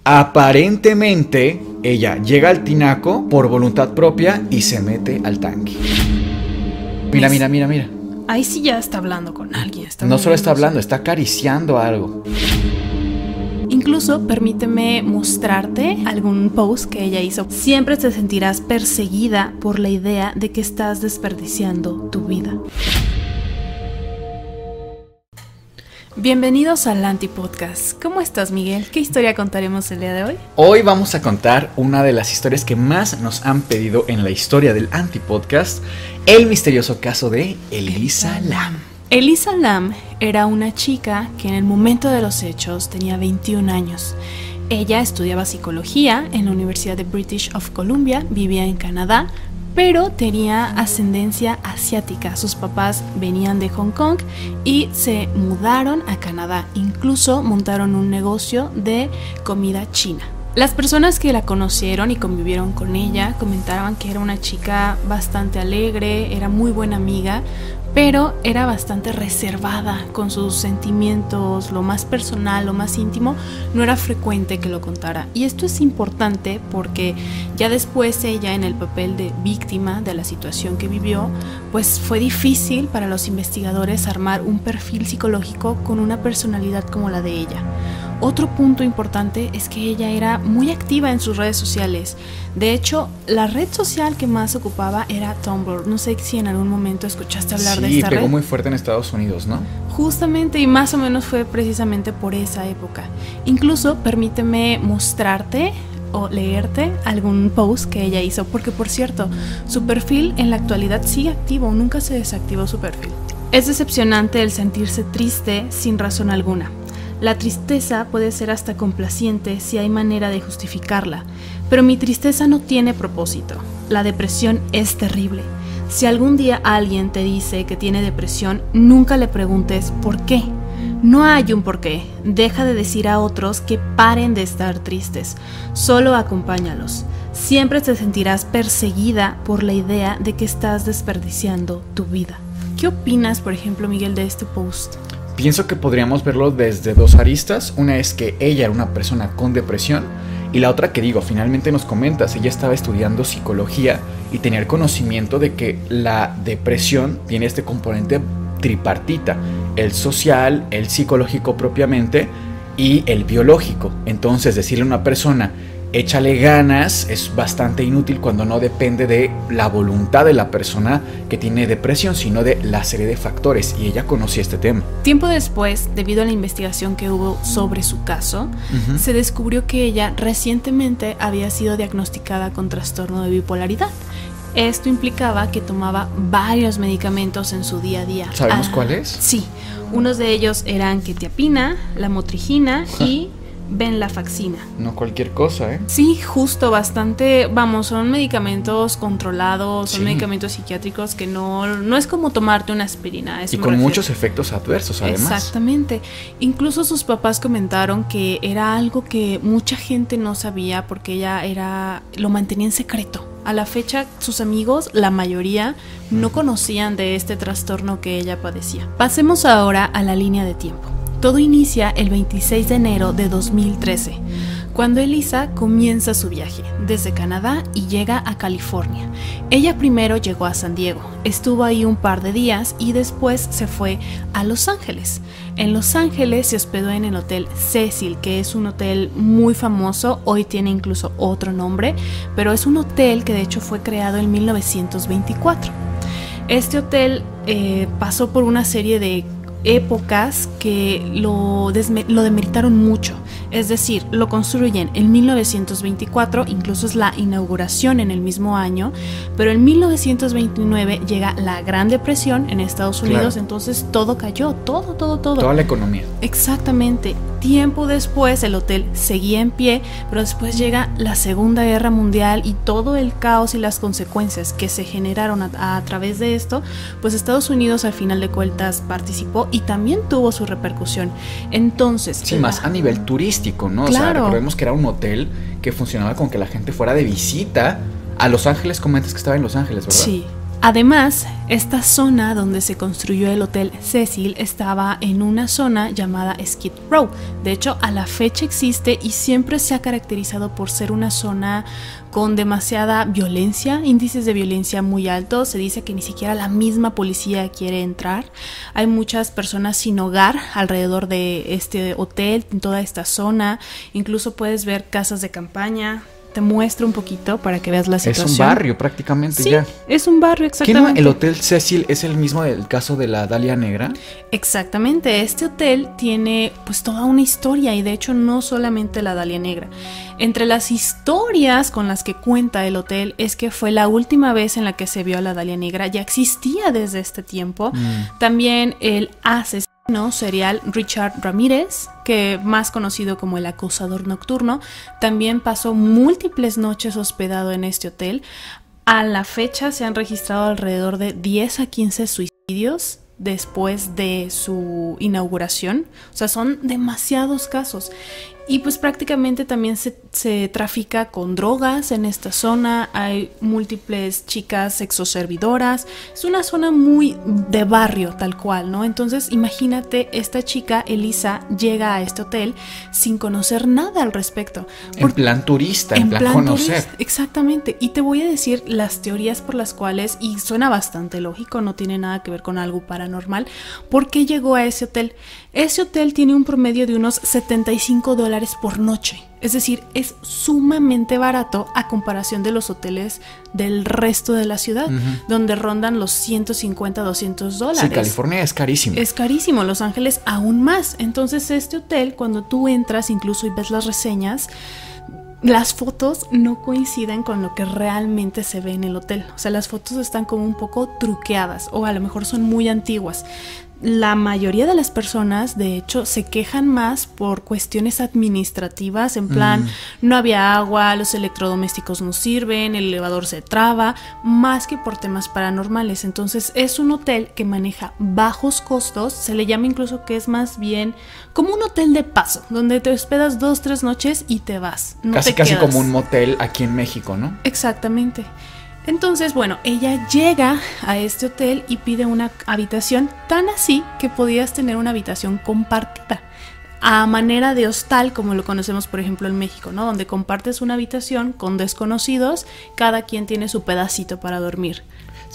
Aparentemente, ella llega al tinaco por voluntad propia y se mete al tanque. Mira, mira, mira, mira. Ahí sí ya está hablando con alguien. No solo está hablando, está acariciando algo. Incluso permíteme mostrarte algún post que ella hizo. Siempre te sentirás perseguida por la idea de que estás desperdiciando tu vida. Bienvenidos al Antipodcast. ¿Cómo estás, Miguel? ¿Qué historia contaremos el día de hoy? Hoy vamos a contar una de las historias que más nos han pedido en la historia del Antipodcast, el misterioso caso de Elisa Lam. Elisa Lam era una chica que en el momento de los hechos tenía 21 años. Ella estudiaba psicología en la Universidad de British of Columbia, vivía en Canadá, pero tenía ascendencia asiática. Sus papás venían de Hong Kong y se mudaron a Canadá. Incluso montaron un negocio de comida china. Las personas que la conocieron y convivieron con ella comentaban que era una chica bastante alegre, era muy buena amiga, pero era bastante reservada con sus sentimientos, lo más personal, lo más íntimo, no era frecuente que lo contara. Y esto es importante porque ya después ella, en el papel de víctima de la situación que vivió, pues fue difícil para los investigadores armar un perfil psicológico con una personalidad como la de ella. Otro punto importante es que ella era muy activa en sus redes sociales. De hecho, la red social que más ocupaba era Tumblr. No sé si en algún momento escuchaste hablar de esta red. Sí, pegó muy fuerte en Estados Unidos, ¿no? Justamente, y más o menos fue precisamente por esa época. Incluso, permíteme mostrarte o leerte algún post que ella hizo, porque por cierto, su perfil en la actualidad sigue activo, nunca se desactivó su perfil. Es decepcionante el sentirse triste sin razón alguna. La tristeza puede ser hasta complaciente si hay manera de justificarla, pero mi tristeza no tiene propósito. La depresión es terrible. Si algún día alguien te dice que tiene depresión, nunca le preguntes ¿por qué? No hay un por qué. Deja de decir a otros que paren de estar tristes. Solo acompáñalos. Siempre te sentirás perseguida por la idea de que estás desperdiciando tu vida. ¿Qué opinas, por ejemplo, Miguel, de este post? Pienso que podríamos verlo desde dos aristas. Una es que ella era una persona con depresión y la otra que finalmente nos comentas, ella estaba estudiando psicología y tenía el conocimiento de que la depresión tiene este componente tripartita, el social, el psicológico propiamente y el biológico. Entonces decirle a una persona échale ganas es bastante inútil cuando no depende de la voluntad de la persona que tiene depresión, sino de la serie de factores, y ella conocía este tema. Tiempo después, debido a la investigación que hubo sobre su caso, se descubrió que ella recientemente había sido diagnosticada con trastorno de bipolaridad. Esto implicaba que tomaba varios medicamentos en su día a día. ¿Sabemos cuáles? Sí, unos de ellos eran quetiapina, lamotrigina y venlafaxina. No cualquier cosa, ¿eh? Sí, justo, bastante, son medicamentos controlados, son medicamentos psiquiátricos que no es como tomarte una aspirina. Y con muchos efectos adversos, además. Exactamente. Incluso sus papás comentaron que era algo que mucha gente no sabía porque ella lo mantenía en secreto. A la fecha, sus amigos, la mayoría, no conocían de este trastorno que ella padecía. Pasemos ahora a la línea de tiempo. Todo inicia el 26 de enero de 2013, cuando Elisa comienza su viaje desde Canadá y llega a California. Ella primero llegó a San Diego, estuvo ahí un par de días y después se fue a Los Ángeles. En Los Ángeles se hospedó en el Hotel Cecil, que es un hotel muy famoso, hoy tiene incluso otro nombre, pero es un hotel que de hecho fue creado en 1924. Este hotel pasó por una serie de épocas que lo demeritaron mucho. Es decir, lo construyen en 1924, incluso es la inauguración en el mismo año, pero en 1929 llega la Gran Depresión en Estados Unidos, claro. Entonces todo cayó, todo. Toda la economía. Exactamente. Tiempo después el hotel seguía en pie, pero después llega la Segunda Guerra Mundial y todo el caos y las consecuencias que se generaron a través de esto, pues Estados Unidos al final de cuentas participó y también tuvo su repercusión. Entonces, sí, más a nivel turístico, ¿no? Claro. O sea, recordemos que era un hotel que funcionaba con que la gente fuera de visita a Los Ángeles. Comentas que estaba en Los Ángeles, ¿verdad? Sí. Además, esta zona donde se construyó el Hotel Cecil estaba en una zona llamada Skid Row. De hecho, a la fecha existe y siempre se ha caracterizado por ser una zona con demasiada violencia, índices de violencia muy altos. Se dice que ni siquiera la misma policía quiere entrar. Hay muchas personas sin hogar alrededor de este hotel, en toda esta zona. Incluso puedes ver casas de campaña. Te muestro un poquito para que veas la situación. Es un barrio prácticamente, sí, ya. Es un barrio, exactamente. ¿Qué no? ¿El Hotel Cecil es el mismo del caso de la Dalia Negra? Exactamente, este hotel tiene pues toda una historia y de hecho no solamente la Dalia Negra. Entre las historias con las que cuenta el hotel es que fue la última vez en la que se vio a la Dalia Negra, ya existía desde este tiempo. También el asesino serial Richard Ramírez, que más conocido como el acosador nocturno, también pasó múltiples noches hospedado en este hotel. A la fecha se han registrado alrededor de 10 a 15 suicidios después de su inauguración. O sea, son demasiados casos. Y pues prácticamente también se trafica con drogas en esta zona. Hay múltiples chicas sexoservidoras. Es una zona muy de barrio tal cual, ¿no? Entonces imagínate, esta chica, Elisa, llega a este hotel sin conocer nada al respecto. En plan turista, en plan conocer. Turista, exactamente. Y te voy a decir las teorías por las cuales, y suena bastante lógico, no tiene nada que ver con algo paranormal, ¿por qué llegó a ese hotel? Ese hotel tiene un promedio de unos $75 por noche. Es decir, es sumamente barato a comparación de los hoteles del resto de la ciudad, donde rondan los $150, $200. Sí, California es carísimo. Es carísimo, Los Ángeles aún más. Entonces este hotel, cuando tú entras incluso y ves las reseñas, las fotos no coinciden con lo que realmente se ve en el hotel. O sea, las fotos están como un poco truqueadas o a lo mejor son muy antiguas. La mayoría de las personas, de hecho, se quejan más por cuestiones administrativas, en plan, no había agua, los electrodomésticos no sirven, el elevador se traba, más que por temas paranormales. Entonces, es un hotel que maneja bajos costos, se le llama incluso que es más bien como un hotel de paso, donde te hospedas 2-3 noches y te vas. No casi te quedas. Como un motel aquí en México, ¿no? Exactamente. Entonces, bueno, ella llega a este hotel y pide una habitación, tan así que podías tener una habitación compartida, a manera de hostal, como lo conocemos por ejemplo en México, ¿no? Donde compartes una habitación con desconocidos, cada quien tiene su pedacito para dormir.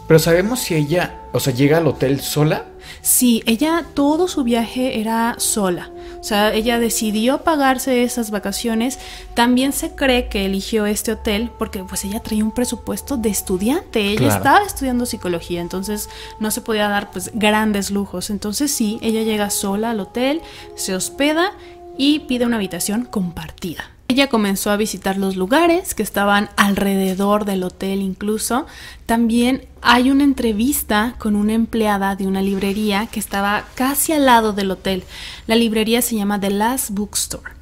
Pero sabemos si ella, o sea, llega al hotel sola. Sí, ella todo su viaje era sola. O sea, ella decidió pagarse esas vacaciones. También se cree que eligió este hotel porque pues ella traía un presupuesto de estudiante. Ella estaba estudiando psicología, entonces no se podía dar pues grandes lujos. Entonces sí, ella llega sola al hotel, se hospeda y pide una habitación compartida. Ella comenzó a visitar los lugares que estaban alrededor del hotel incluso. También hay una entrevista con una empleada de una librería que estaba casi al lado del hotel. La librería se llama The Last Bookstore.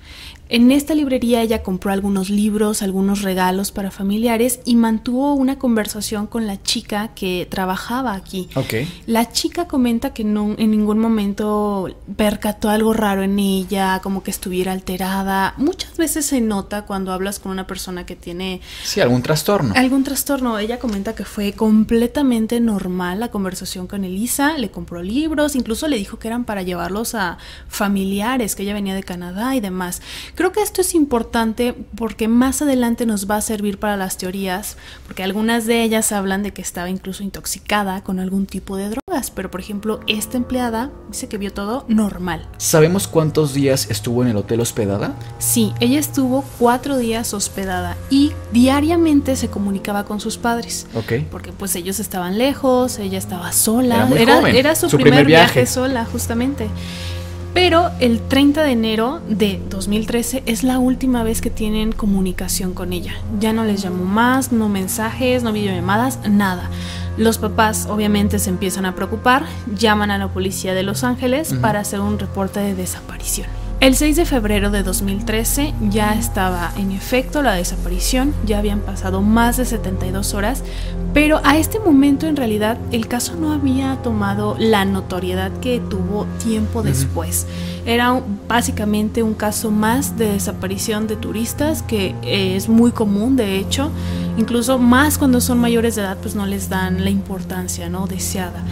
En esta librería ella compró algunos libros, algunos regalos para familiares y mantuvo una conversación con la chica que trabajaba aquí. Okay. La chica comenta que no, en ningún momento percató algo raro en ella, como que estuviera alterada. Muchas veces se nota cuando hablas con una persona que tiene... Sí, algún trastorno. Algún trastorno. Ella comenta que fue completamente normal la conversación con Elisa, le compró libros, incluso le dijo que eran para llevarlos a familiares, que ella venía de Canadá y demás. Creo que esto es importante porque más adelante nos va a servir para las teorías, porque algunas de ellas hablan de que estaba incluso intoxicada con algún tipo de drogas, pero por ejemplo esta empleada dice que vio todo normal. ¿Sabemos cuántos días estuvo en el hotel hospedada? Sí, ella estuvo 4 días hospedada y diariamente se comunicaba con sus padres. Okay. Porque pues ellos estaban lejos, ella estaba sola, era su primer viaje sola justamente. Pero el 30 de enero de 2013 es la última vez que tienen comunicación con ella. Ya no les llamó más, no mensajes, no videollamadas, nada. Los papás obviamente se empiezan a preocupar, llaman a la policía de Los Ángeles para hacer un reporte de desaparición. El 6 de febrero de 2013 ya estaba en efecto la desaparición, ya habían pasado más de 72 horas, pero a este momento en realidad el caso no había tomado la notoriedad que tuvo tiempo después. Era básicamente un caso más de desaparición de turistas que es muy común, de hecho. Incluso más cuando son mayores de edad, pues no les dan la importancia, ¿no?, deseada.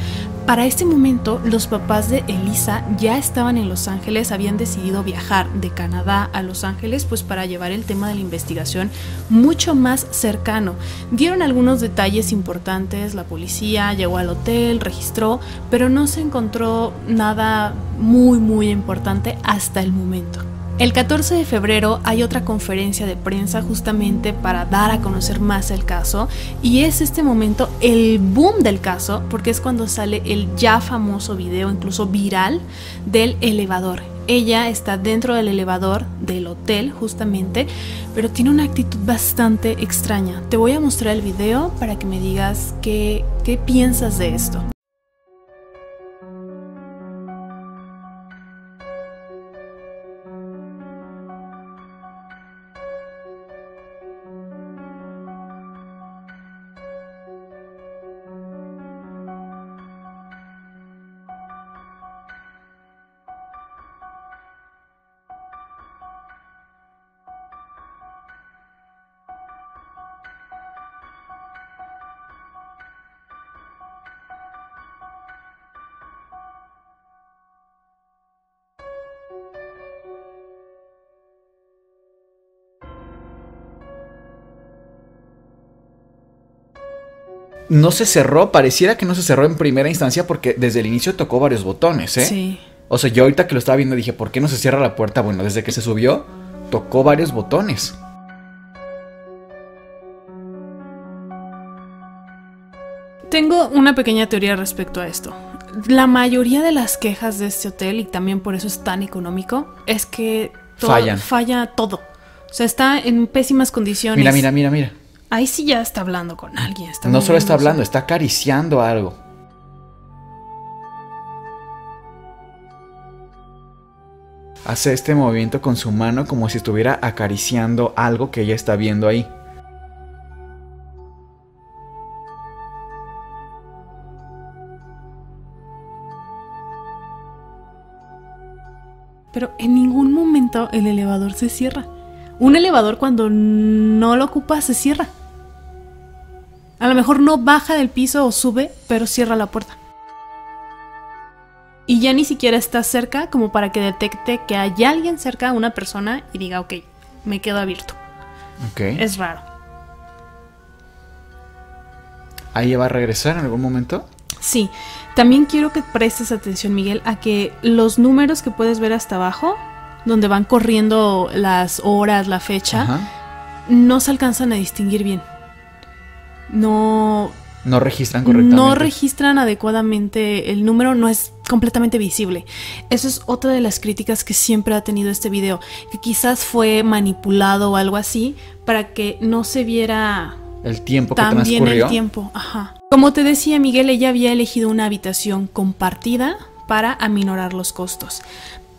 Para este momento, los papás de Elisa ya estaban en Los Ángeles, habían decidido viajar de Canadá a Los Ángeles, pues para llevar el tema de la investigación mucho más cercano. Dieron algunos detalles importantes, la policía llegó al hotel, registró, pero no se encontró nada muy importante hasta el momento. El 14 de febrero hay otra conferencia de prensa justamente para dar a conocer más el caso, y es este momento el boom del caso, porque es cuando sale el ya famoso video, incluso viral, del elevador. Ella está dentro del elevador del hotel justamente, pero tiene una actitud bastante extraña. Te voy a mostrar el video para que me digas qué piensas de esto. No se cerró, pareciera que no se cerró en primera instancia porque desde el inicio tocó varios botones, ¿eh? Sí. O sea, yo ahorita que lo estaba viendo dije, ¿por qué no se cierra la puerta? Bueno, desde que se subió, tocó varios botones. Tengo una pequeña teoría respecto a esto. La mayoría de las quejas de este hotel, y también por eso es tan económico, es que falla todo. O sea, está en pésimas condiciones. Mira. Ahí sí ya está hablando con alguien. No solo está hablando, está acariciando algo. Hace este movimiento con su mano como si estuviera acariciando algo que ella está viendo ahí. Pero en ningún momento el elevador se cierra. Un elevador cuando no lo ocupa se cierra. A lo mejor no baja del piso o sube, pero cierra la puerta. Y ya ni siquiera está cerca como para que detecte que hay alguien cerca, una persona, y diga, ok, me quedo abierto. Okay. Es raro. ¿Ahí va a regresar en algún momento? Sí. También quiero que prestes atención, Miguel, a que los números que puedes ver hasta abajo, donde van corriendo las horas, la fecha, ajá, no se alcanzan a distinguir bien. No registran correctamente. No registran adecuadamente, el número no es completamente visible. Eso es otra de las críticas que siempre ha tenido este video, que quizás fue manipulado o algo así para que no se viera el tiempo que tan transcurrió. Bien el tiempo, ajá. Como te decía, Miguel, ella había elegido una habitación compartida para aminorar los costos.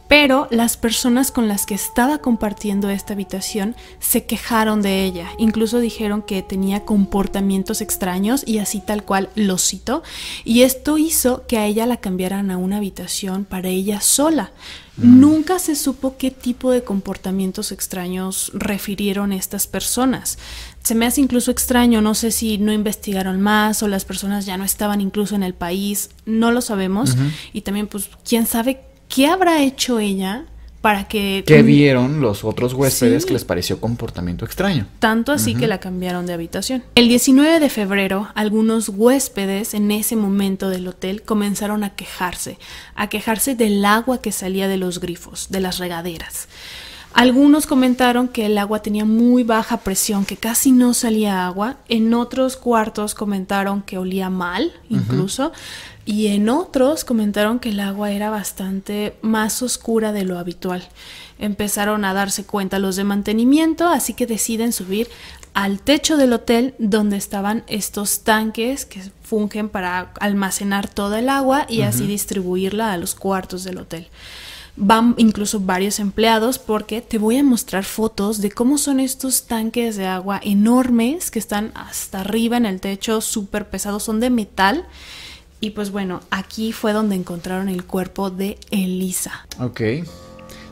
Pero las personas con las que estaba compartiendo esta habitación se quejaron de ella. Incluso dijeron que tenía comportamientos extraños y así tal cual lo cito. Y esto hizo que a ella la cambiaran a una habitación para ella sola. Nunca se supo qué tipo de comportamientos extraños refirieron estas personas. Se me hace incluso extraño, no sé si no investigaron más o las personas ya no estaban incluso en el país. No lo sabemos. Y también, pues, quién sabe ¿qué habrá hecho ella para que... ¿Qué vieron los otros huéspedes que les pareció comportamiento extraño? Tanto así que la cambiaron de habitación. El 19 de febrero, algunos huéspedes en ese momento del hotel comenzaron a quejarse del agua que salía de los grifos, de las regaderas. Algunos comentaron que el agua tenía muy baja presión, que casi no salía agua. En otros cuartos comentaron que olía mal, incluso. Y en otros comentaron que el agua era bastante más oscura de lo habitual. Empezaron a darse cuenta los de mantenimiento, así que deciden subir al techo del hotel donde estaban estos tanques que fungen para almacenar toda el agua y así distribuirla a los cuartos del hotel. Van incluso varios empleados porque te voy a mostrar fotos de cómo son estos tanques de agua enormes que están hasta arriba en el techo, súper pesados, son de metal. Y pues bueno, aquí fue donde encontraron el cuerpo de Elisa. Ok.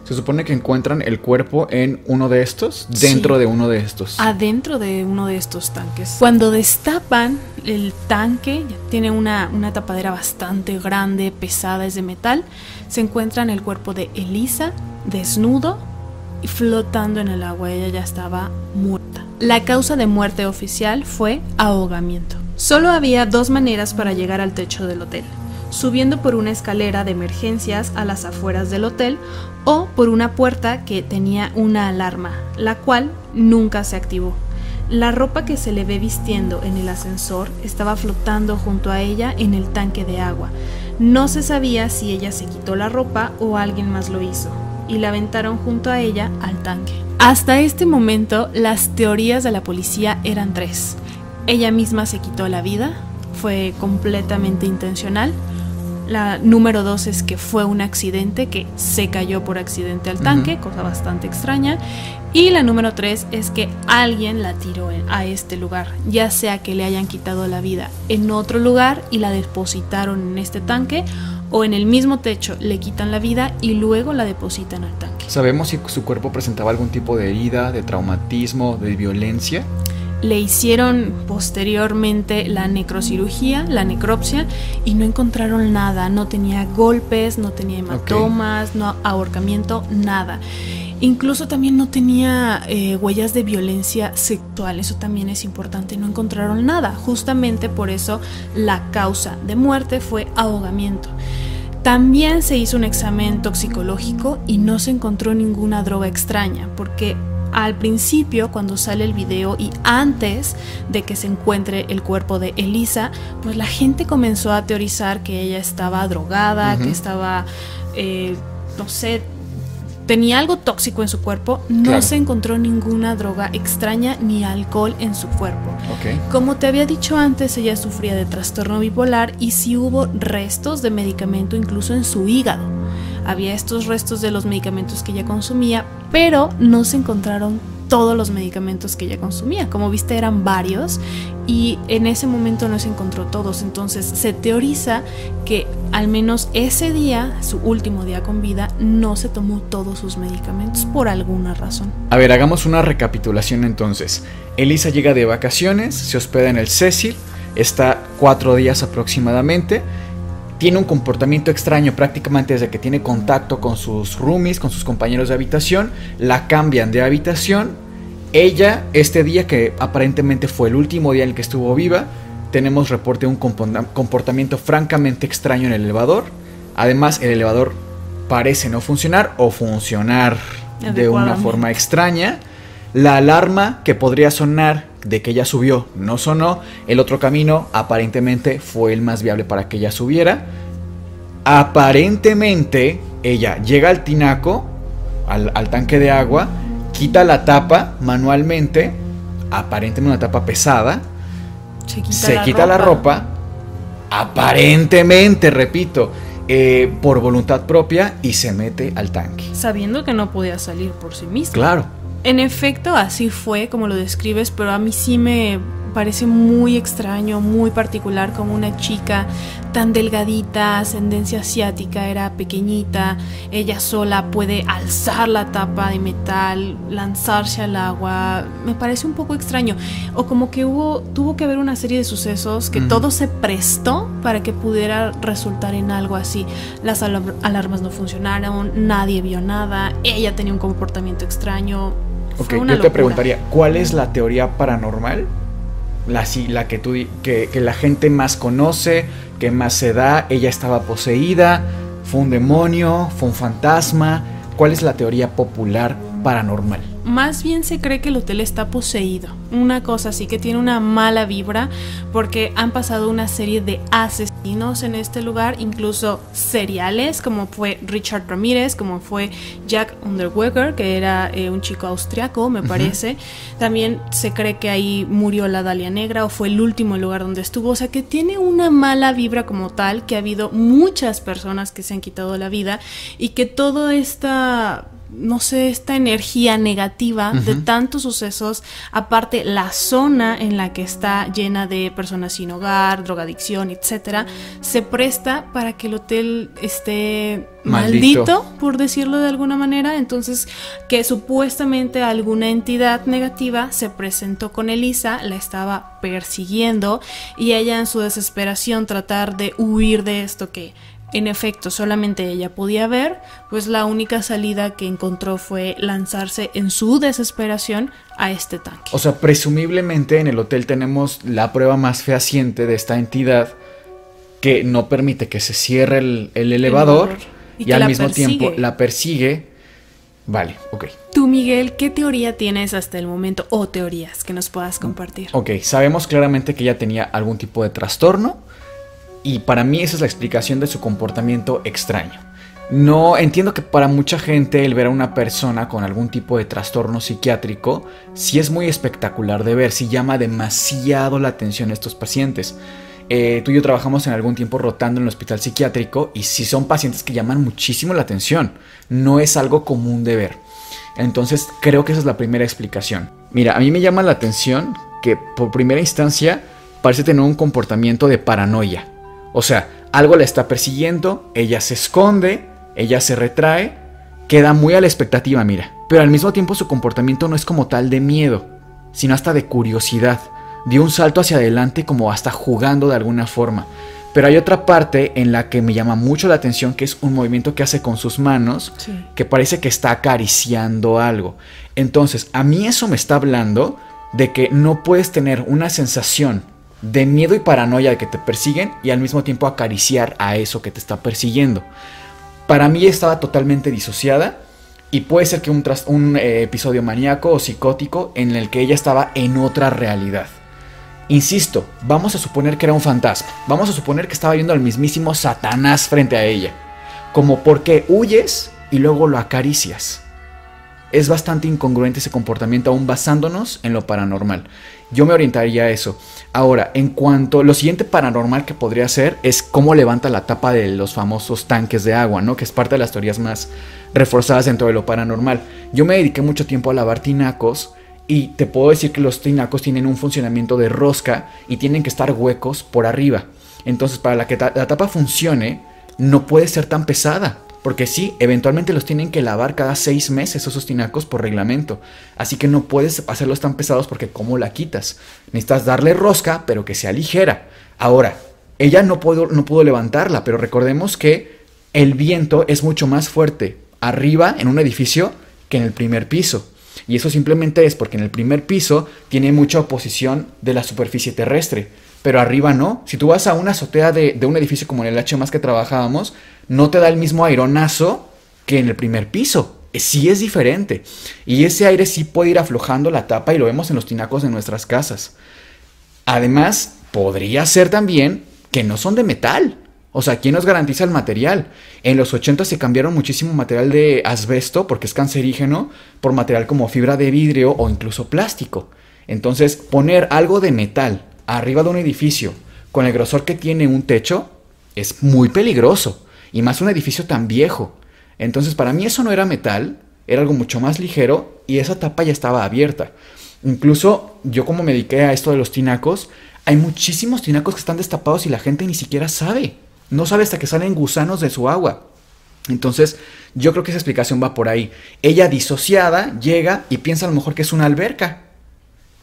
Se supone que encuentran el cuerpo en uno de estos, dentro de uno de estos. Adentro de uno de estos tanques. Cuando destapan el tanque, tiene una tapadera bastante grande, pesada, es de metal. Se encuentran el cuerpo de Elisa, desnudo y flotando en el agua. Ella ya estaba muerta. La causa de muerte oficial fue ahogamiento. Solo había 2 maneras para llegar al techo del hotel: subiendo por una escalera de emergencias a las afueras del hotel o por una puerta que tenía una alarma, la cual nunca se activó. La ropa que se le ve vistiendo en el ascensor estaba flotando junto a ella en el tanque de agua. No se sabía si ella se quitó la ropa o alguien más lo hizo, y la aventaron junto a ella al tanque. Hasta este momento, las teorías de la policía eran 3. Ella misma se quitó la vida, fue completamente intencional. La número 2 es que fue un accidente, que se cayó por accidente al tanque, cosa bastante extraña. Y la número 3 es que alguien la tiró a este lugar, ya sea que le hayan quitado la vida en otro lugar y la depositaron en este tanque, o en el mismo techo le quitan la vida y luego la depositan al tanque. ¿Sabemos si su cuerpo presentaba algún tipo de herida, de traumatismo, de violencia? Le hicieron posteriormente la necrocirugía, la necropsia, y no encontraron nada. No tenía golpes, no tenía hematomas, no ahorcamiento, nada. Incluso también no tenía huellas de violencia sexual. Eso también es importante. No encontraron nada. Justamente por eso la causa de muerte fue ahogamiento. También se hizo un examen toxicológico y no se encontró ninguna droga extraña, porque al principio, cuando sale el video y antes de que se encuentre el cuerpo de Elisa, pues la gente comenzó a teorizar que ella estaba drogada, que estaba, no sé, tenía algo tóxico en su cuerpo. No se encontró ninguna droga extraña ni alcohol en su cuerpo. Como te había dicho antes, ella sufría de trastorno bipolar y sí hubo restos de medicamento incluso en su hígado. Había estos restos de los medicamentos que ella consumía, pero no se encontraron todos los medicamentos que ella consumía. Como viste, eran varios y en ese momento no se encontró todos. Entonces se teoriza que al menos ese día, su último día con vida, no se tomó todos sus medicamentos por alguna razón. A ver, hagamos una recapitulación entonces. Elisa llega de vacaciones, se hospeda en el Cecil, está 4 días aproximadamente. Tiene un comportamiento extraño prácticamente desde que tiene contacto con sus roomies, con sus compañeros de habitación. La cambian de habitación. Ella, este día que aparentemente fue el último día en el que estuvo viva, tenemos reporte de un comportamiento francamente extraño en el elevador. Además, el elevador parece no funcionar o funcionar de una forma extraña. La alarma que podría sonar de que ella subió no sonó. El otro camino aparentemente fue el más viable para que ella subiera. Aparentemente ella llega al tinaco, al tanque de agua, quita la tapa manualmente, aparentemente una tapa pesada, se quita la ropa, aparentemente, repito, por voluntad propia, y se mete al tanque, sabiendo que no podía salir por sí misma. Claro. En efecto, así fue como lo describes, pero a mí sí me parece muy extraño, muy particular, como una chica tan delgadita, ascendencia asiática, era pequeñita, ella sola puede alzar la tapa de metal, lanzarse al agua. Me parece un poco extraño, o como que tuvo que haber una serie de sucesos que todo se prestó para que pudiera resultar en algo así. Las alarmas no funcionaron, nadie vio nada, ella tenía un comportamiento extraño. Ok, yo te preguntaría, ¿cuál es la teoría paranormal? La que la gente más conoce, que más se da. Ella estaba poseída, fue un demonio, fue un fantasma. ¿Cuál es la teoría popular paranormal? Más bien se cree que el hotel está poseído, una cosa así, que tiene una mala vibra, porque han pasado una serie de asesinos en este lugar, incluso seriales, como fue Richard Ramírez, como fue Jack Unterweger, que era un chico austriaco, me parece. También se cree que ahí murió la Dalia Negra, o fue el último lugar donde estuvo. O sea, que tiene una mala vibra como tal, que ha habido muchas personas que se han quitado la vida, y que toda esta no sé, esta energía negativa de tantos sucesos. Aparte, la zona en la que está llena de personas sin hogar, drogadicción, etcétera, se presta para que el hotel esté maldito, por decirlo de alguna manera. Entonces, que supuestamente alguna entidad negativa se presentó con Elisa, la estaba persiguiendo, y ella, en su desesperación, tratar de huir de esto que en efecto solamente ella podía ver, pues la única salida que encontró fue lanzarse en su desesperación a este tanque. O sea, presumiblemente en el hotel tenemos la prueba más fehaciente de esta entidad que no permite que se cierre el elevador y al mismo tiempo la persigue. Vale, ok. Tú, Miguel, ¿qué teoría tienes hasta el momento, o teorías que nos puedas compartir? Ok, sabemos claramente que ella tenía algún tipo de trastorno. Y para mí esa es la explicación de su comportamiento extraño. No entiendo que para mucha gente el ver a una persona con algún tipo de trastorno psiquiátrico sí es muy espectacular de ver, sí llama demasiado la atención a estos pacientes. Tú y yo trabajamos en algún tiempo rotando en el hospital psiquiátrico y sí son pacientes que llaman muchísimo la atención. No es algo común de ver. Entonces creo que esa es la primera explicación. Mira, a mí me llama la atención que por primera instancia parece tener un comportamiento de paranoia. O sea, algo la está persiguiendo, ella se esconde, ella se retrae, queda muy a la expectativa, mira. Pero al mismo tiempo su comportamiento no es como tal de miedo, sino hasta de curiosidad. Dio un salto hacia adelante como hasta jugando de alguna forma. Pero hay otra parte en la que me llama mucho la atención, que es un movimiento que hace con sus manos, sí, que parece que está acariciando algo. Entonces, a mí eso me está hablando de que no puedes tener una sensación de miedo y paranoia de que te persiguen y al mismo tiempo acariciar a eso que te está persiguiendo. Para mí estaba totalmente disociada y puede ser que un episodio maníaco o psicótico en el que ella estaba en otra realidad. Insisto, vamos a suponer que era un fantasma, vamos a suponer que estaba viendo al mismísimo Satanás frente a ella. Como, ¿por qué huyes y luego lo acaricias? Es bastante incongruente ese comportamiento, aún basándonos en lo paranormal. Yo me orientaría a eso. Ahora, en cuanto... Lo siguiente paranormal que podría ser es cómo levanta la tapa de los famosos tanques de agua, ¿no? Que es parte de las teorías más reforzadas dentro de lo paranormal. Yo me dediqué mucho tiempo a lavar tinacos y te puedo decir que los tinacos tienen un funcionamiento de rosca y tienen que estar huecos por arriba. Entonces, para que la tapa funcione, no puede ser tan pesada. Porque sí, eventualmente los tienen que lavar cada 6 meses esos tinacos por reglamento. Así que no puedes hacerlos tan pesados porque ¿cómo la quitas? Necesitas darle rosca, pero que sea ligera. Ahora, ella no pudo levantarla, pero recordemos que el viento es mucho más fuerte arriba en un edificio que en el primer piso. Y eso simplemente es porque en el primer piso tiene mucha oposición de la superficie terrestre. Pero arriba no. Si tú vas a una azotea de un edificio como en el H+ que trabajábamos, no te da el mismo aironazo que en el primer piso. Sí es diferente. Y ese aire sí puede ir aflojando la tapa y lo vemos en los tinacos de nuestras casas. Además, podría ser también que no son de metal. O sea, ¿quién nos garantiza el material? En los 80 se cambiaron muchísimo material de asbesto, porque es cancerígeno, por material como fibra de vidrio o incluso plástico. Entonces, poner algo de metal arriba de un edificio con el grosor que tiene un techo es muy peligroso, y más un edificio tan viejo. Entonces para mí eso no era metal, era algo mucho más ligero y esa tapa ya estaba abierta. Incluso yo, como me dediqué a esto de los tinacos, hay muchísimos tinacos que están destapados y la gente ni siquiera sabe, no sabe hasta que salen gusanos de su agua. Entonces yo creo que esa explicación va por ahí. Ella, disociada, llega y piensa a lo mejor que es una alberca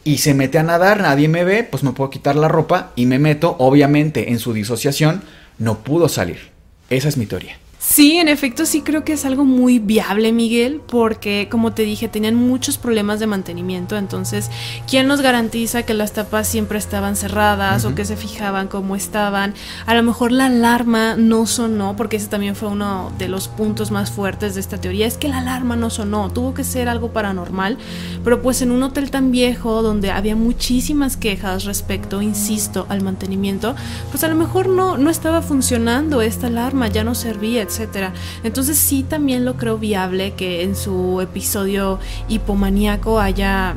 y se mete a nadar, nadie me ve, pues me puedo quitar la ropa y me meto. Obviamente en su disociación no pudo salir. Esa es mi teoría. Sí, en efecto, sí creo que es algo muy viable, Miguel, porque, como te dije, tenían muchos problemas de mantenimiento. Entonces, ¿quién nos garantiza que las tapas siempre estaban cerradas o que se fijaban cómo estaban? A lo mejor la alarma no sonó, porque ese también fue uno de los puntos más fuertes de esta teoría, es que la alarma no sonó, tuvo que ser algo paranormal. Pero pues en un hotel tan viejo, donde había muchísimas quejas respecto, insisto, al mantenimiento, pues a lo mejor no estaba funcionando esta alarma, ya no servía, etcétera. Entonces sí, también lo creo viable que en su episodio hipomaníaco haya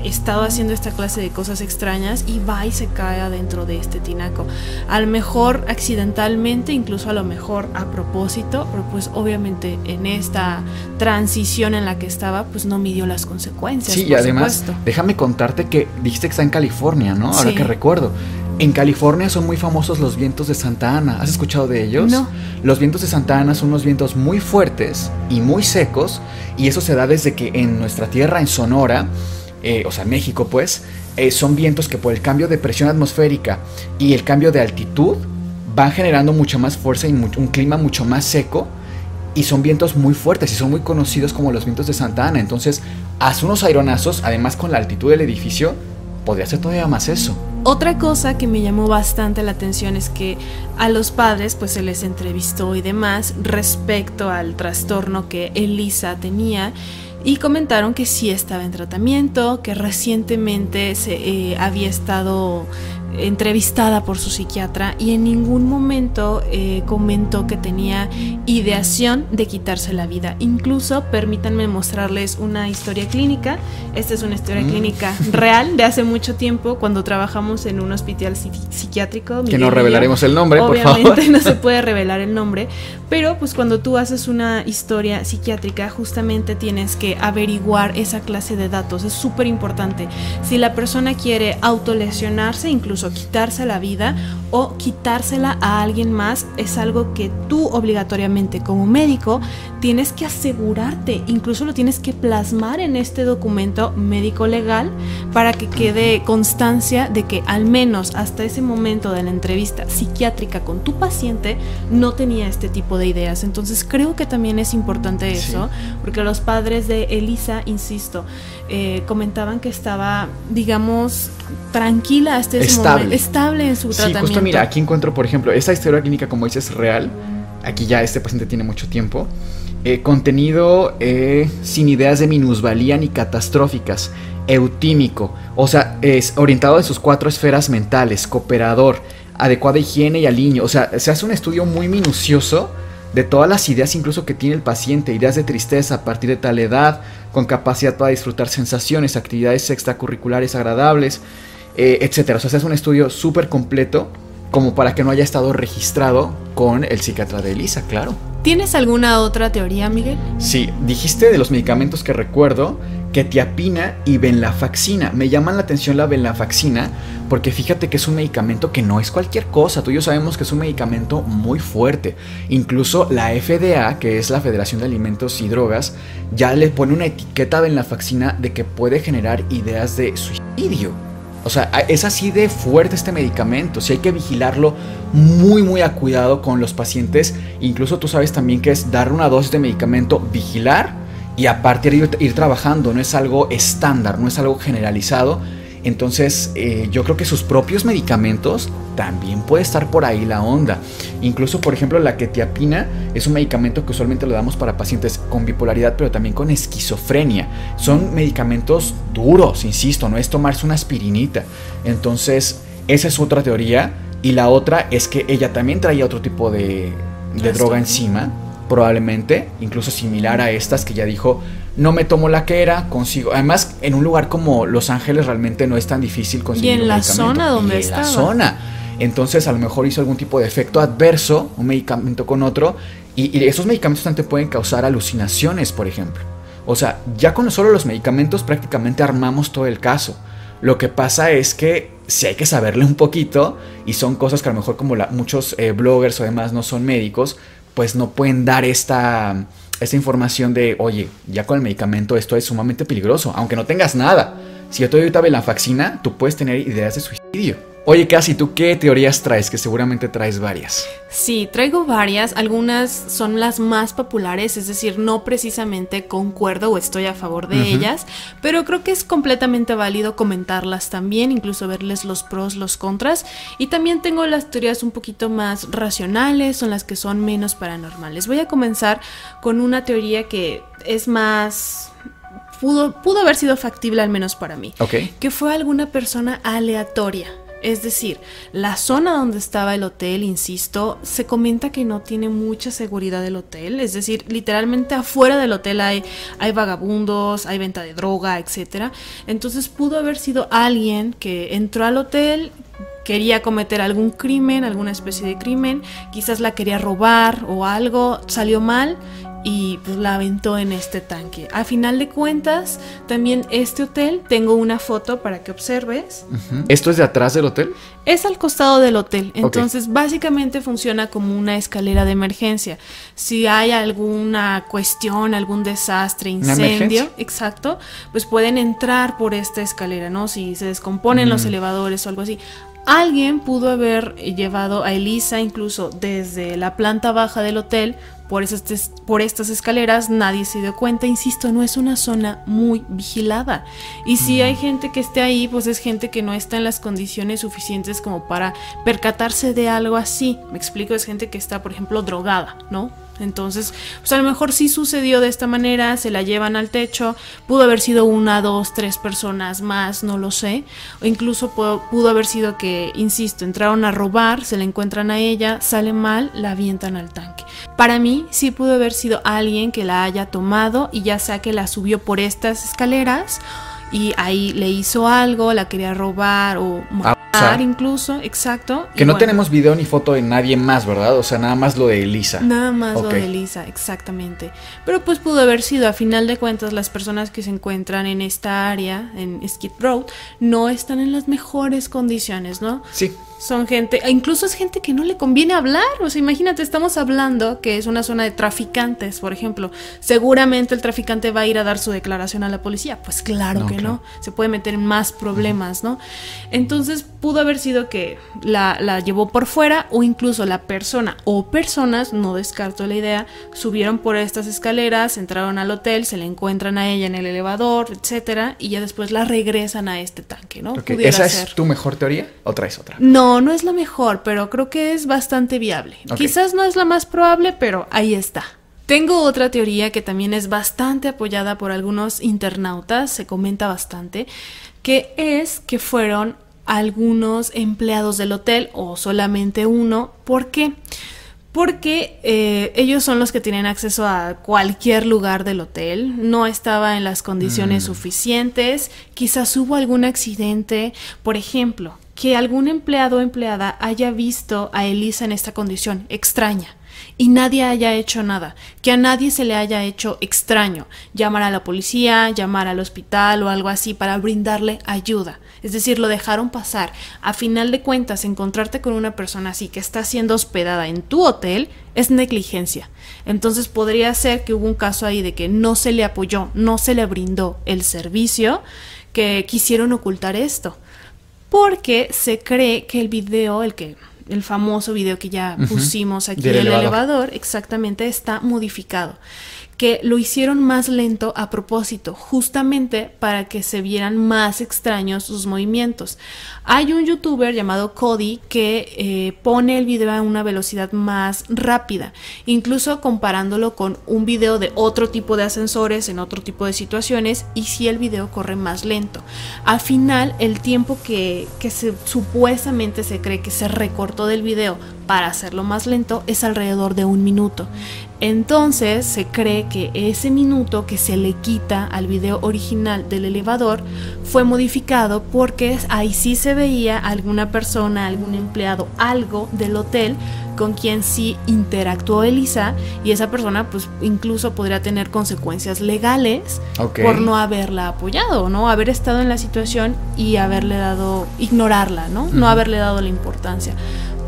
estado haciendo esta clase de cosas extrañas y va y se cae adentro de este tinaco. A lo mejor accidentalmente, incluso a lo mejor a propósito, pero pues obviamente en esta transición en la que estaba, pues no midió las consecuencias. Sí, y además, déjame contarte que dijiste que está en California, ¿no? Ahora que recuerdo. En California son muy famosos los vientos de Santa Ana. ¿Has escuchado de ellos? No. Los vientos de Santa Ana son unos vientos muy fuertes y muy secos, y eso se da desde que en nuestra tierra, en Sonora, o sea, México, pues, son vientos que por el cambio de presión atmosférica y el cambio de altitud van generando mucha más fuerza y un clima mucho más seco, y son vientos muy fuertes y son muy conocidos como los vientos de Santa Ana. Entonces, hace unos aironazos, además con la altitud del edificio, podría ser todavía más eso. Otra cosa que me llamó bastante la atención es que a los padres pues se les entrevistó y demás respecto al trastorno que Elisa tenía, y comentaron que sí estaba en tratamiento, que recientemente había estado entrevistada por su psiquiatra, y en ningún momento comentó que tenía ideación de quitarse la vida. Incluso, permítanme mostrarles una historia clínica. Esta es una historia clínica real de hace mucho tiempo, cuando trabajamos en un hospital psiquiátrico. Que no revelaremos el nombre, por favor. Obviamente no se puede revelar el nombre, pero pues cuando tú haces una historia psiquiátrica, justamente tienes que averiguar esa clase de datos. Es súper importante. Si la persona quiere autolesionarse, incluso quitarse la vida o quitársela a alguien más, es algo que tú obligatoriamente como médico tienes que asegurarte, incluso lo tienes que plasmar en este documento médico legal para que quede constancia de que al menos hasta ese momento de la entrevista psiquiátrica con tu paciente no tenía este tipo de ideas. Entonces creo que también es importante eso, porque los padres de Elisa, insisto, comentaban que estaba, digamos, tranquila hasta ese momento, estable en su tratamiento. Sí, justo mira, aquí encuentro, por ejemplo, esta historia clínica, como dices, real. Aquí ya este paciente tiene mucho tiempo. Contenido sin ideas de minusvalía ni catastróficas, eutímico, o sea, es orientado a sus 4 esferas mentales, cooperador, adecuada higiene y aliño. O sea, se hace un estudio muy minucioso de todas las ideas incluso que tiene el paciente, ideas de tristeza a partir de tal edad, con capacidad para disfrutar sensaciones, actividades extracurriculares agradables, etcétera. O sea, se hace un estudio súper completo como para que no haya estado registrado con el psiquiatra de Elisa, claro. ¿Tienes alguna otra teoría, Miguel? Sí, dijiste de los medicamentos que recuerdo, quetiapina y venlafaxina. Me llaman la atención la venlafaxina porque fíjate que es un medicamento que no es cualquier cosa. Tú y yo sabemos que es un medicamento muy fuerte. Incluso la FDA, que es la Federación de Alimentos y Drogas, ya le pone una etiqueta a venlafaxina de que puede generar ideas de suicidio. O sea, es así de fuerte este medicamento. Sí, hay que vigilarlo muy, muy a cuidado con los pacientes. Incluso tú sabes también que es dar una dosis de medicamento, vigilar y a partir de ir trabajando. No es algo estándar, no es algo generalizado. Entonces, yo creo que sus propios medicamentos también puede estar por ahí la onda. Incluso, por ejemplo, la quetiapina es un medicamento que usualmente lo damos para pacientes con bipolaridad, pero también con esquizofrenia. Son medicamentos duros, insisto, no es tomarse una aspirinita. Entonces, esa es otra teoría. Y la otra es que ella también traía otro tipo de droga encima, probablemente, incluso similar a estas que ya dijo. No me tomo la que era, consigo. Además, en un lugar como Los Ángeles realmente no es tan difícil conseguir un medicamento. Y en la zona donde estaba. En la zona. Entonces, a lo mejor hizo algún tipo de efecto adverso, un medicamento con otro. Y esos medicamentos también te pueden causar alucinaciones, por ejemplo. O sea, ya con solo los medicamentos prácticamente armamos todo el caso. Lo que pasa es que sí hay que saberle un poquito. Y son cosas que a lo mejor como muchos bloggers o demás no son médicos, pues no pueden dar esta información de, oye, ya con el medicamento esto es sumamente peligroso, aunque no tengas nada. Si yo te doy ahorita venlafaxina, tú puedes tener ideas de suicidio. Oye, Casi, ¿tú qué teorías traes? Que seguramente traes varias. Sí, traigo varias. Algunas son las más populares, es decir, no precisamente concuerdo o estoy a favor de ellas, pero creo que es completamente válido comentarlas también, incluso verles los pros, los contras. Y también tengo las teorías un poquito más racionales, son las que son menos paranormales. Voy a comenzar con una teoría que es más... Pudo haber sido factible, al menos para mí. Okay. Que fue alguna persona aleatoria. Es decir, la zona donde estaba el hotel, insisto, se comenta que no tiene mucha seguridad del hotel. Es decir, literalmente afuera del hotel hay vagabundos, hay venta de droga, etcétera. Entonces pudo haber sido alguien que entró al hotel, quería cometer algún crimen, alguna especie de crimen, quizás la quería robar o algo, salió mal y pues la aventó en este tanque. A final de cuentas, también este hotel, tengo una foto para que observes. ¿Esto es de atrás del hotel? Es al costado del hotel, entonces básicamente funciona como una escalera de emergencia. Si hay alguna cuestión, algún desastre, incendio, exacto, pues pueden entrar por esta escalera, ¿no? Si se descomponen los elevadores o algo así. Alguien pudo haber llevado a Elisa incluso desde la planta baja del hotel por estas escaleras, nadie se dio cuenta. Insisto, no es una zona muy vigilada. Y si hay gente que esté ahí, pues es gente que no está en las condiciones suficientes como para percatarse de algo así. Me explico, es gente que está, por ejemplo, drogada, ¿no? Entonces, pues a lo mejor sí sucedió de esta manera, se la llevan al techo, pudo haber sido 1, 2, 3 personas más, no lo sé, o incluso pudo haber sido que, insisto, entraron a robar, se la encuentran a ella, sale mal, la avientan al tanque. Para mí sí pudo haber sido alguien que la haya tomado y ya sea que la subió por estas escaleras y ahí le hizo algo, la quería robar o matar incluso, exacto. Que no tenemos video ni foto de nadie más, ¿verdad? O sea, nada más lo de Elisa. Nada más lo de Elisa, exactamente. Pero pues pudo haber sido, a final de cuentas, las personas que se encuentran en esta área, en Skid Row, no están en las mejores condiciones, ¿no? Sí. Son gente, incluso es gente que no le conviene hablar. O sea, imagínate, estamos hablando que es una zona de traficantes, por ejemplo. Seguramente el traficante va a ir a dar su declaración a la policía. Pues claro que no. Se puede meter en más problemas, ¿no? Entonces pudo haber sido que la llevó por fuera, o incluso la persona o personas, no descarto la idea, subieron por estas escaleras, entraron al hotel, se le encuentran a ella en el elevador, etcétera, y ya después la regresan a este tanque, ¿no? ¿Esa es tu mejor teoría o traes otra? No es la mejor, pero creo que es bastante viable. Quizás no es la más probable, pero ahí está. Tengo otra teoría que también es bastante apoyada por algunos internautas, se comenta bastante, que es que fueron algunos empleados del hotel o solamente uno. ¿Por qué? Porque ellos son los que tienen acceso a cualquier lugar del hotel, no estaba en las condiciones suficientes, quizás hubo algún accidente, por ejemplo, que algún empleado o empleada haya visto a Elisa en esta condición extraña y nadie haya hecho nada, que a nadie se le haya hecho extraño, llamar a la policía, llamar al hospital o algo así para brindarle ayuda. Es decir, lo dejaron pasar. A final de cuentas, encontrarte con una persona así que está siendo hospedada en tu hotel es negligencia. Entonces podría ser que hubo un caso ahí de que no se le apoyó, no se le brindó el servicio, que quisieron ocultar esto. Porque se cree que el video, el famoso video que ya pusimos aquí en el elevador, exactamente, está modificado. Que lo hicieron más lento a propósito, justamente para que se vieran más extraños sus movimientos. Hay un youtuber llamado Cody que pone el video a una velocidad más rápida, incluso comparándolo con un video de otro tipo de ascensores en otro tipo de situaciones, y si el video corre más lento. Al final, el tiempo que supuestamente se cree que se recortó del video para hacerlo más lento es alrededor de 1 minuto. Entonces se cree que ese minuto que se le quita al video original del elevador fue modificado porque ahí sí se veía alguna persona, algún empleado, algo del hotel con quien sí interactuó Elisa, y esa persona pues incluso podría tener consecuencias legales por no haberla apoyado, no haber estado en la situación y ignorarla, no haberle dado la importancia.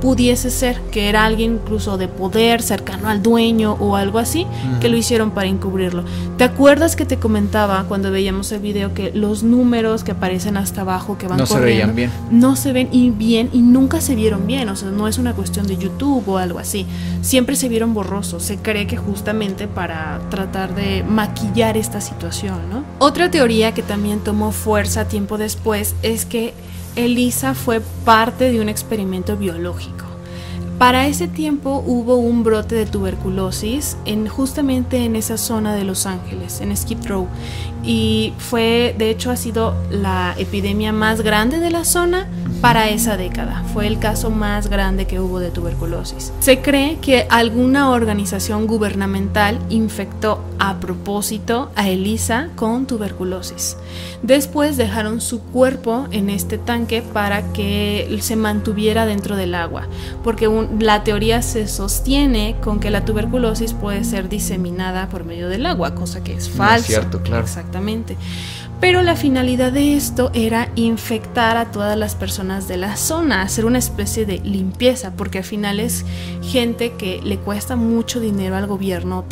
Pudiese ser que era alguien incluso de poder, cercano al dueño o algo así, que lo hicieron para encubrirlo. ¿Te acuerdas que te comentaba cuando veíamos el video que los números que aparecen hasta abajo, que van corriendo, se veían bien? No se ven bien y nunca se vieron bien. O sea, no es una cuestión de YouTube o algo así. Siempre se vieron borrosos. Se cree que justamente para tratar de maquillar esta situación, ¿no? Otra teoría que también tomó fuerza tiempo después es que Elisa fue parte de un experimento biológico. Para ese tiempo hubo un brote de tuberculosis justamente en esa zona de Los Ángeles, en Skid Row, y de hecho ha sido la epidemia más grande de la zona para esa década. Fue el caso más grande que hubo de tuberculosis. Se cree que alguna organización gubernamental infectó a propósito a Elisa con tuberculosis. Después dejaron su cuerpo en este tanque para que se mantuviera dentro del agua, porque la teoría se sostiene con que la tuberculosis puede ser diseminada por medio del agua, cosa que es falsa. No es cierto, claro. Exactamente. Pero la finalidad de esto era infectar a todas las personas de la zona, hacer una especie de limpieza, porque al final es gente que le cuesta mucho dinero al gobierno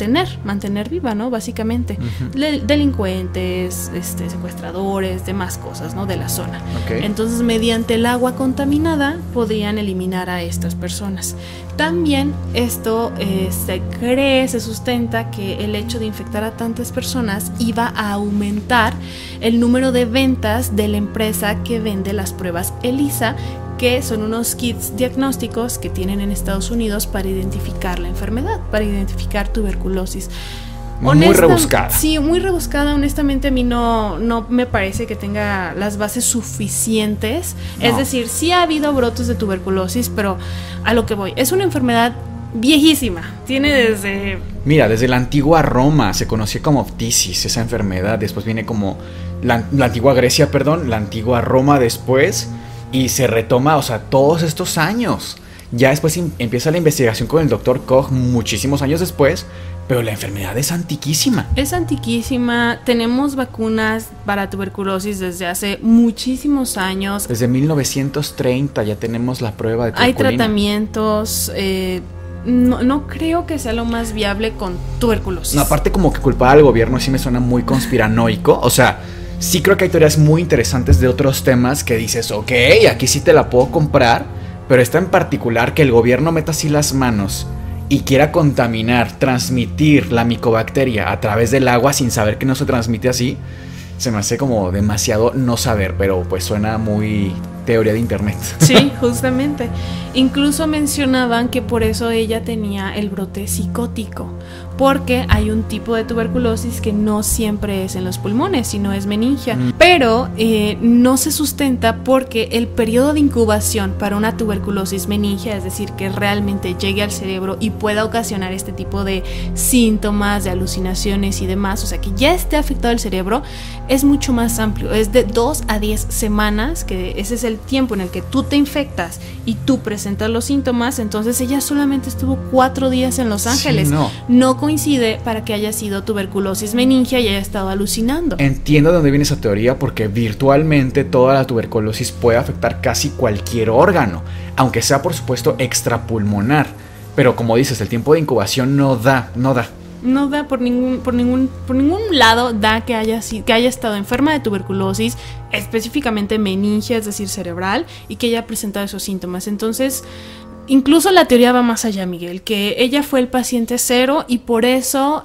mantener viva, ¿no? Básicamente. Delincuentes, secuestradores, demás cosas, ¿no? De la zona. Okay. Entonces, mediante el agua contaminada, podrían eliminar a estas personas. También esto se sustenta que el hecho de infectar a tantas personas iba a aumentar el número de ventas de la empresa que vende las pruebas ELISA, que son unos kits diagnósticos que tienen en Estados Unidos para identificar la enfermedad, para identificar tuberculosis. Muy rebuscada. Sí, muy rebuscada. Honestamente, a mí no me parece que tenga las bases suficientes. No. Es decir, sí ha habido brotes de tuberculosis, pero a lo que voy, es una enfermedad viejísima. Tiene desde... Mira, desde la antigua Roma se conocía como ptisis, esa enfermedad. Después viene como la antigua Grecia, la antigua Roma después. Y se retoma, o sea, todos estos años. Ya después empieza la investigación con el doctor Koch muchísimos años después. Pero la enfermedad es antiquísima. Es antiquísima. Tenemos vacunas para tuberculosis desde hace muchísimos años. Desde 1930 ya tenemos la prueba de tuberculina. Hay tratamientos. No creo que sea lo más viable con tuberculosis. No, aparte como que culpar al gobierno sí me suena muy conspiranoico. O sea, sí creo que hay teorías muy interesantes de otros temas que dices, ok, aquí sí te la puedo comprar. Pero esta en particular, que el gobierno meta así las manos y quiera contaminar, transmitir la micobacteria a través del agua sin saber que no se transmite así, se me hace como demasiado no saber, pero pues suena muy teoría de internet. Sí, justamente. Incluso mencionaban que por eso ella tenía el brote psicótico, porque hay un tipo de tuberculosis que no siempre es en los pulmones, sino es meningia. Pero no se sustenta porque el periodo de incubación para una tuberculosis meningia, es decir, que realmente llegue al cerebro y pueda ocasionar este tipo de síntomas, de alucinaciones y demás, o sea, que ya esté afectado el cerebro, es mucho más amplio. Es de 2 a 10 semanas, que ese es el tiempo en el que tú te infectas y tú presentas los síntomas. Entonces ella solamente estuvo 4 días en Los Ángeles. Sí, no coincide para que haya sido tuberculosis meningia y haya estado alucinando. Entiendo de dónde viene esa teoría, porque virtualmente toda la tuberculosis puede afectar casi cualquier órgano, aunque sea por supuesto extrapulmonar. Pero como dices, el tiempo de incubación no da. No da por ningún lado, da que haya estado enferma de tuberculosis, específicamente meningia, es decir, cerebral, y que haya presentado esos síntomas. Entonces, incluso la teoría va más allá, Miguel, que ella fue el paciente cero y por eso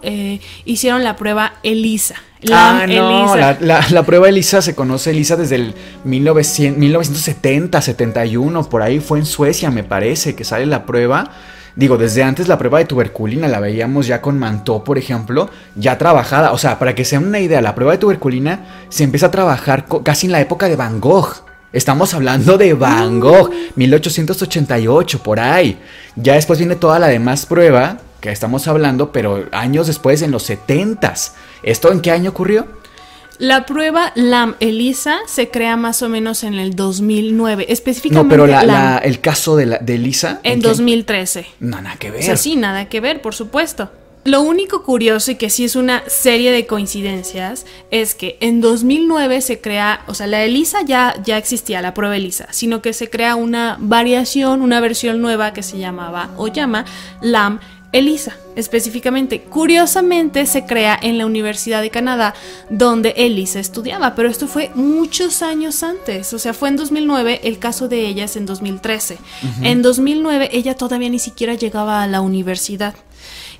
hicieron la prueba ELISA. La prueba ELISA se conoce ELISA desde el 1970, 71, por ahí fue en Suecia, me parece, que sale la prueba. Digo, desde antes la prueba de tuberculina la veíamos ya con Mantoux, por ejemplo, ya trabajada. O sea, para que se den una idea, la prueba de tuberculina se empieza a trabajar casi en la época de Van Gogh. Estamos hablando de Van Gogh, 1888, por ahí. Ya después viene toda la demás prueba que estamos hablando, pero años después, en los 70s. ¿Esto en qué año ocurrió? La prueba LAM-ELISA se crea más o menos en el 2009, específicamente. No, pero el caso de ELISA. En 2013. No, nada que ver. O sea, sí, nada que ver, por supuesto. Lo único curioso, y que sí es una serie de coincidencias, es que en 2009 se crea, o sea, la ELISA ya existía, la prueba ELISA, sino que se crea una variación, una versión nueva que se llama LAM-ELISA, específicamente. Curiosamente se crea en la Universidad de Canadá, donde ELISA estudiaba, pero esto fue muchos años antes, o sea, fue en 2009, el caso de ella es en 2013. En 2009 ella todavía ni siquiera llegaba a la universidad.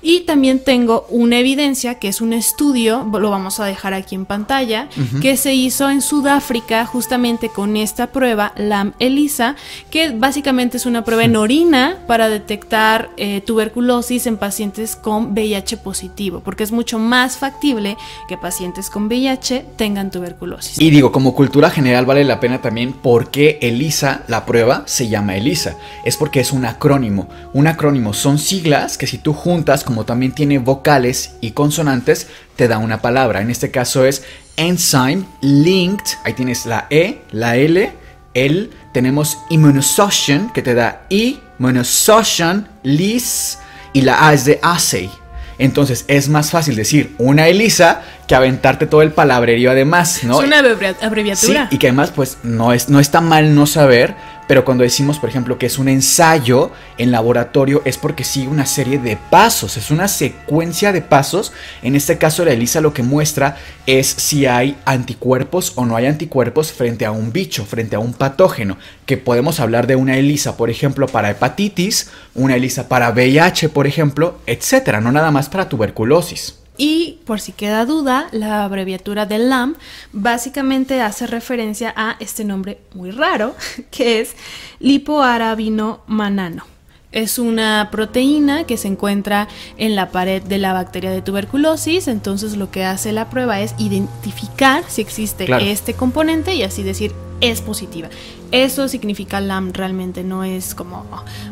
Y también tengo una evidencia que es un estudio, lo vamos a dejar aquí en pantalla, que se hizo en Sudáfrica justamente con esta prueba, LAM-ELISA, que básicamente es una prueba en orina para detectar tuberculosis en pacientes con VIH positivo, porque es mucho más factible que pacientes con VIH tengan tuberculosis. Y digo, como cultura general vale la pena también porque ELISA, la prueba, se llama ELISA. Es porque es un acrónimo. Un acrónimo son siglas que si tú juntas, como también tiene vocales y consonantes, te da una palabra. En este caso es Enzyme Linked. Ahí tienes la E, la L, el. Tenemos Immunosuppression, que te da I, Immunosuppression, LIS, y la A es de assay. Entonces es más fácil decir una ELISA que aventarte todo el palabrerío además, ¿no? Es una abreviatura. Sí, y que además pues no está mal no saber, pero cuando decimos por ejemplo que es un ensayo en laboratorio es porque sigue una serie de pasos, es una secuencia de pasos. En este caso la ELISA lo que muestra es si hay anticuerpos o no hay anticuerpos frente a un bicho, frente a un patógeno, que podemos hablar de una ELISA por ejemplo para hepatitis, una ELISA para VIH por ejemplo, etcétera, no nada más para tuberculosis. Y por si queda duda, la abreviatura de LAM básicamente hace referencia a este nombre muy raro, que es lipoarabinomanano. Es una proteína que se encuentra en la pared de la bacteria de tuberculosis, entonces lo que hace la prueba es identificar si existe este componente y así decir es positiva. Eso significa LAM, realmente no es como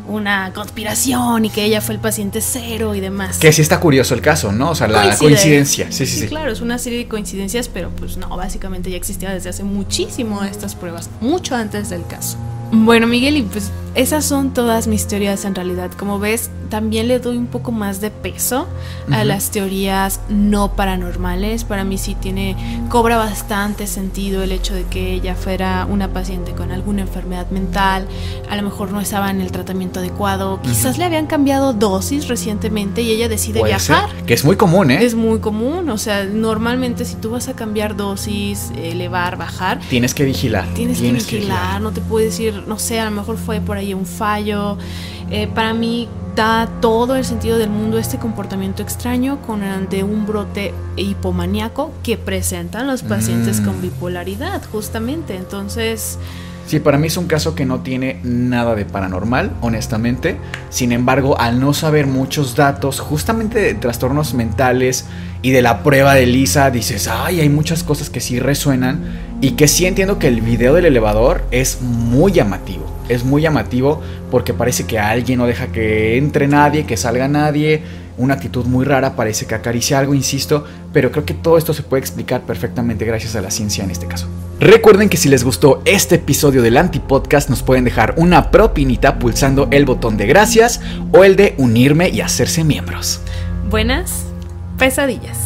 una conspiración y que ella fue el paciente cero y demás. Que sí está curioso el caso, ¿no? O sea, la coincidencia. Sí. Claro, es una serie de coincidencias, pero pues no, básicamente ya existía desde hace muchísimo estas pruebas, mucho antes del caso. Bueno, Miguel, y pues esas son todas mis teorías en realidad. Como ves, también le doy un poco más de peso a las teorías no paranormales. Para mí sí cobra bastante sentido el hecho de que ella fuera una paciente con alguna enfermedad mental, a lo mejor no estaba en el tratamiento adecuado, quizás le habían cambiado dosis recientemente y ella decide viajar. Que es muy común, ¿eh? Es muy común, o sea, normalmente si tú vas a cambiar dosis, elevar, bajar, tienes que vigilar. Tienes que vigilar, no te puedes ir, no sé, a lo mejor fue por ahí un fallo. Para mí da todo el sentido del mundo este comportamiento extraño de un brote hipomaníaco que presentan los pacientes con bipolaridad, justamente. Entonces, sí, para mí es un caso que no tiene nada de paranormal, honestamente. Sin embargo, al no saber muchos datos justamente de trastornos mentales y de la prueba de ELISA, dices, ay, hay muchas cosas que sí resuenan. Y que sí entiendo que el video del elevador es muy llamativo. Es muy llamativo porque parece que alguien no deja que entre nadie, que salga nadie. Una actitud muy rara, parece que acaricia algo, insisto. Pero creo que todo esto se puede explicar perfectamente gracias a la ciencia en este caso. Recuerden que si les gustó este episodio del Antipodcast, nos pueden dejar una propinita pulsando el botón de gracias o el de unirme y hacerse miembros. Buenas pesadillas.